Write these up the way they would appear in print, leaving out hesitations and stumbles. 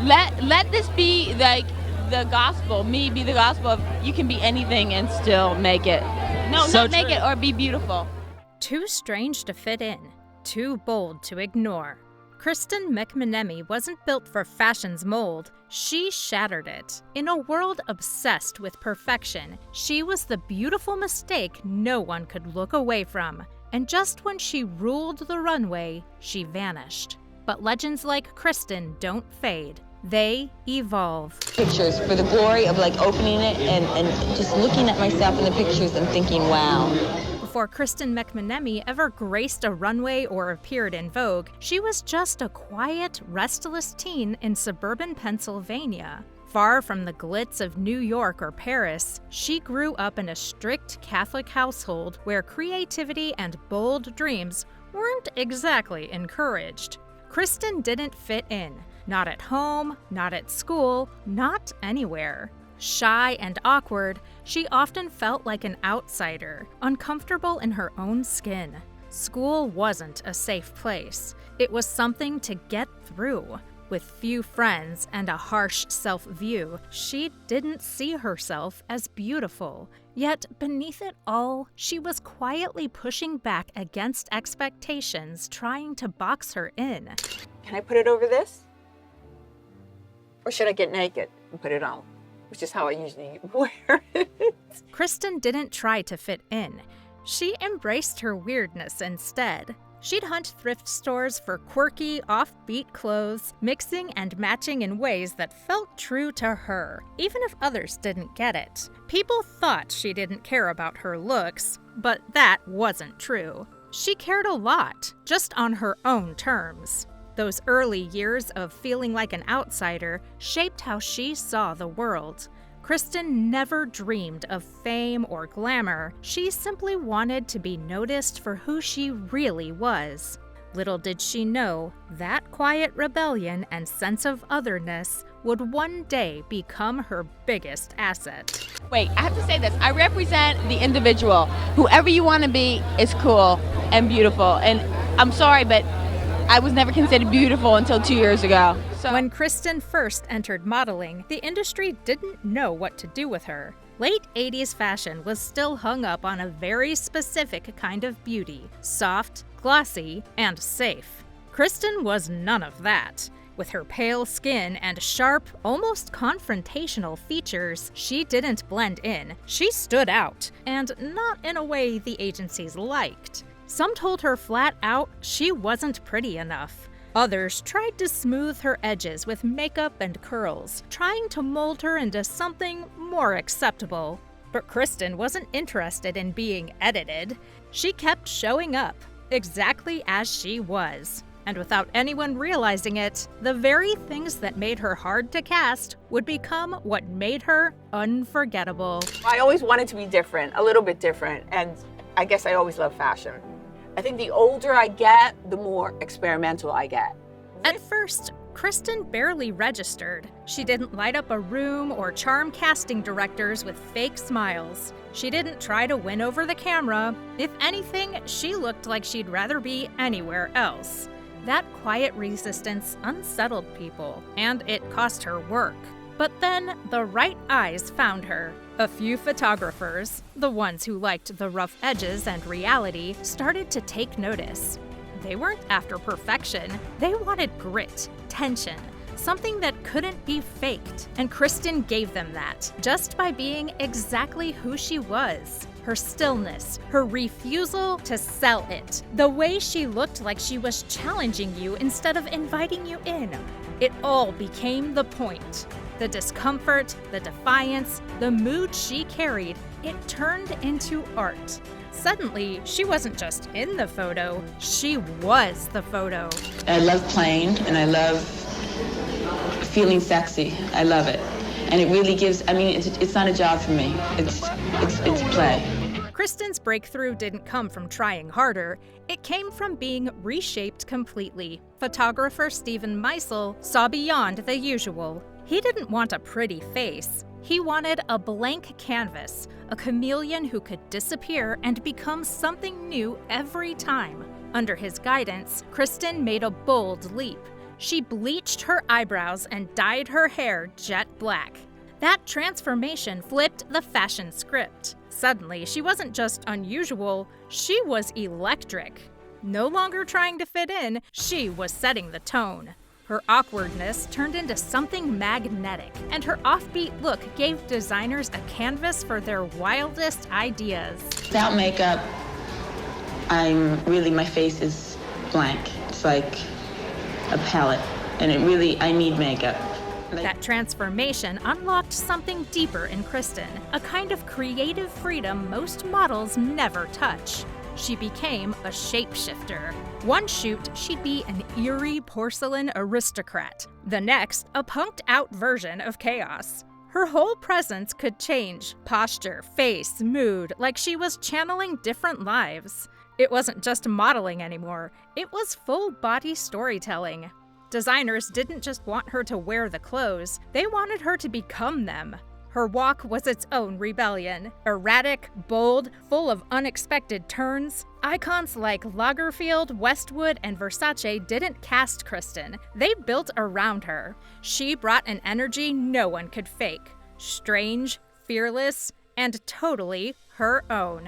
Let this be like the gospel. Me be the gospel of you can be anything and still make it. No, So not make true. it or be beautiful. Too strange to fit in, too bold to ignore. Kristen McMenamy wasn't built for fashion's mold, she shattered it. In a world obsessed with perfection, she was the beautiful mistake no one could look away from. And just when she ruled the runway, she vanished. But legends like Kristen don't fade. They evolve. Pictures for the glory of like opening it and just looking at myself in the pictures and thinking, wow. Before Kristen McMenamy ever graced a runway or appeared in Vogue, she was just a quiet, restless teen in suburban Pennsylvania. Far from the glitz of New York or Paris, she grew up in a strict Catholic household where creativity and bold dreams weren't exactly encouraged. Kristen didn't fit in. Not at home, not at school, not anywhere. Shy and awkward, she often felt like an outsider, uncomfortable in her own skin. School wasn't a safe place. It was something to get through. With few friends and a harsh self-view, she didn't see herself as beautiful. Yet beneath it all, she was quietly pushing back against expectations, trying to box her in. Can I put it over this? Or should I get naked and put it on? Which is how I usually wear it. Kristen didn't try to fit in. She embraced her weirdness instead. She'd hunt thrift stores for quirky, offbeat clothes, mixing and matching in ways that felt true to her, even if others didn't get it. People thought she didn't care about her looks, but that wasn't true. She cared a lot, just on her own terms. Those early years of feeling like an outsider shaped how she saw the world. Kristen never dreamed of fame or glamour. She simply wanted to be noticed for who she really was. Little did she know, that quiet rebellion and sense of otherness would one day become her biggest asset. Wait, I have to say this. I represent the individual. Whoever you want to be is cool and beautiful. And I'm sorry, but I was never considered beautiful until 2 years ago. So When Kristen first entered modeling, the industry didn't know what to do with her. Late 80s fashion was still hung up on a very specific kind of beauty, soft, glossy, and safe. Kristen was none of that. With her pale skin and sharp, almost confrontational features, she didn't blend in. She stood out, and not in a way the agencies liked. Some told her flat out she wasn't pretty enough. Others tried to smooth her edges with makeup and curls, trying to mold her into something more acceptable. But Kristen wasn't interested in being edited. She kept showing up, exactly as she was. And without anyone realizing it, the very things that made her hard to cast would become what made her unforgettable. I always wanted to be different, a little bit different, and I guess I always love fashion. I think the older I get, the more experimental I get. At first, Kristen barely registered. She didn't light up a room or charm casting directors with fake smiles. She didn't try to win over the camera. If anything, she looked like she'd rather be anywhere else. That quiet resistance unsettled people, and it cost her work. But then the right eyes found her. A few photographers, the ones who liked the rough edges and reality, started to take notice. They weren't after perfection. They wanted grit, tension, something that couldn't be faked. And Kristen gave them that, just by being exactly who she was. Her stillness, her refusal to sell it, the way she looked like she was challenging you instead of inviting you in. It all became the point. The discomfort, the defiance, the mood she carried, it turned into art. Suddenly, she wasn't just in the photo, she was the photo. I love playing and I love feeling sexy. I love it. And it really gives, it's not a job for me. It's play. Kristen's breakthrough didn't come from trying harder, it came from being reshaped completely. Photographer Stephen Meisel saw beyond the usual. He didn't want a pretty face. He wanted a blank canvas, a chameleon who could disappear and become something new every time. Under his guidance, Kristen made a bold leap. She bleached her eyebrows and dyed her hair jet black. That transformation flipped the fashion script. Suddenly, she wasn't just unusual, she was electric. No longer trying to fit in, she was setting the tone. Her awkwardness turned into something magnetic, and her offbeat look gave designers a canvas for their wildest ideas. Without makeup, my face is blank. It's like a palette, and I need makeup. That transformation unlocked something deeper in Kristen, a kind of creative freedom most models never touch. She became a shapeshifter. One shoot, she'd be an eerie porcelain aristocrat. The next, a punked-out version of chaos. Her whole presence could change, posture, face, mood, like she was channeling different lives. It wasn't just modeling anymore, it was full-body storytelling. Designers didn't just want her to wear the clothes, they wanted her to become them. Her walk was its own rebellion. Erratic, bold, full of unexpected turns. Icons like Lagerfeld, Westwood, and Versace didn't cast Kristen. They built around her. She brought an energy no one could fake. Strange, fearless, and totally her own.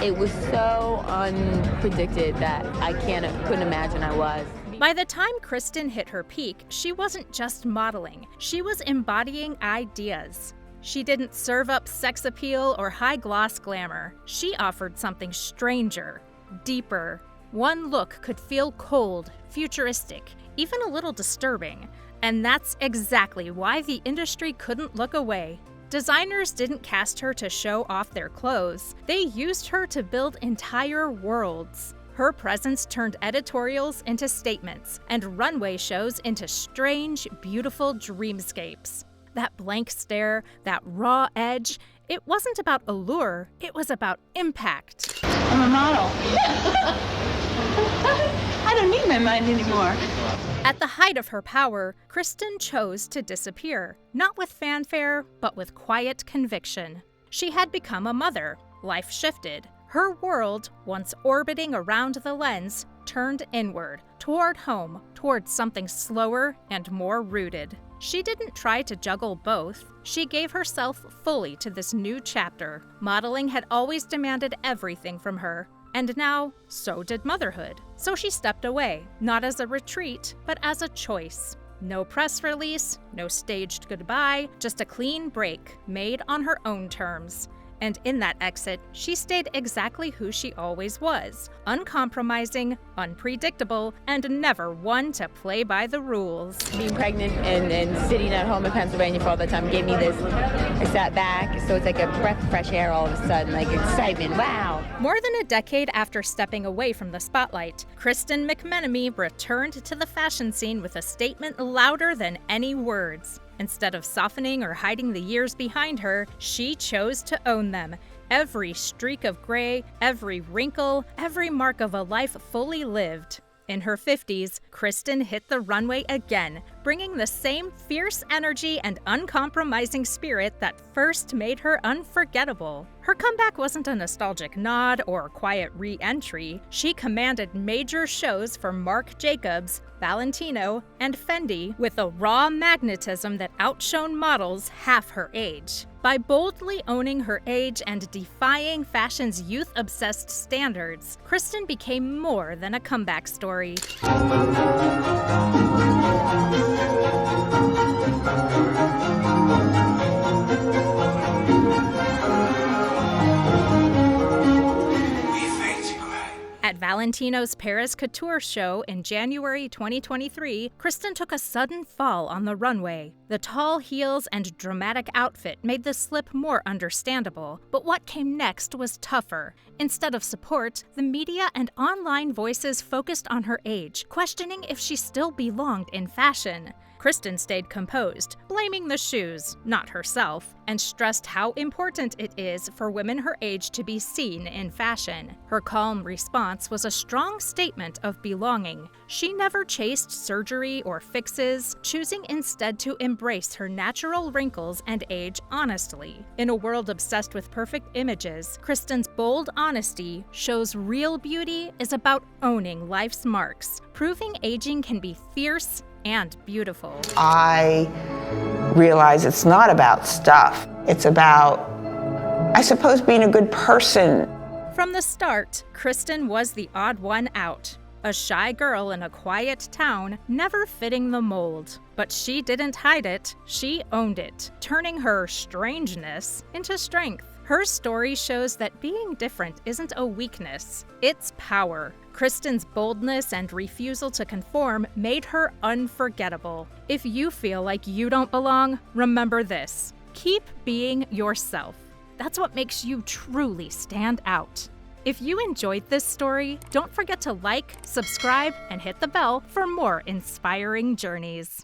It was so unpredicted that I couldn't imagine I was. By the time Kristen hit her peak, she wasn't just modeling. She was embodying ideas. She didn't serve up sex appeal or high-gloss glamour. She offered something stranger, deeper. One look could feel cold, futuristic, even a little disturbing. And that's exactly why the industry couldn't look away. Designers didn't cast her to show off their clothes. They used her to build entire worlds. Her presence turned editorials into statements and runway shows into strange, beautiful dreamscapes. That blank stare, that raw edge, it wasn't about allure, it was about impact. I'm a model. I don't need my mind anymore. At the height of her power, Kristen chose to disappear, not with fanfare, but with quiet conviction. She had become a mother. Life shifted. Her world, once orbiting around the lens, turned inward, toward home, toward something slower and more rooted. She didn't try to juggle both. She gave herself fully to this new chapter. Modeling had always demanded everything from her, and now, so did motherhood. So she stepped away, not as a retreat, but as a choice. No press release, no staged goodbye, just a clean break, made on her own terms. And in that exit, she stayed exactly who she always was, uncompromising, unpredictable, and never one to play by the rules. Being pregnant and sitting at home in Pennsylvania for all the time gave me this, I sat back, so it's like a breath of fresh air all of a sudden, like excitement, wow. More than a decade after stepping away from the spotlight, Kristen McMenamy returned to the fashion scene with a statement louder than any words. Instead of softening or hiding the years behind her, she chose to own them. Every streak of gray, every wrinkle, every mark of a life fully lived. In her 50s, Kristen hit the runway again, bringing the same fierce energy and uncompromising spirit that first made her unforgettable. Her comeback wasn't a nostalgic nod or quiet re-entry. She commanded major shows for Marc Jacobs, Valentino, and Fendi with a raw magnetism that outshone models half her age. By boldly owning her age and defying fashion's youth-obsessed standards, Kristen became more than a comeback story. At Valentino's Paris Couture show in January 2023, Kristen took a sudden fall on the runway. The tall heels and dramatic outfit made the slip more understandable, but what came next was tougher. Instead of support, the media and online voices focused on her age, questioning if she still belonged in fashion. Kristen stayed composed, blaming the shoes, not herself, and stressed how important it is for women her age to be seen in fashion. Her calm response was a strong statement of belonging. She never chased surgery or fixes, choosing instead to embrace her natural wrinkles and age honestly. In a world obsessed with perfect images, Kristen's bold honesty shows real beauty is about owning life's marks, proving aging can be fierce, and beautiful. I realize it's not about stuff. It's about, I suppose, being a good person. From the start, Kristen was the odd one out. A shy girl in a quiet town, never fitting the mold. But she didn't hide it, she owned it, turning her strangeness into strength. Her story shows that being different isn't a weakness, it's power. Kristen's boldness and refusal to conform made her unforgettable. If you feel like you don't belong, remember this: keep being yourself. That's what makes you truly stand out. If you enjoyed this story, don't forget to like, subscribe, and hit the bell for more inspiring journeys.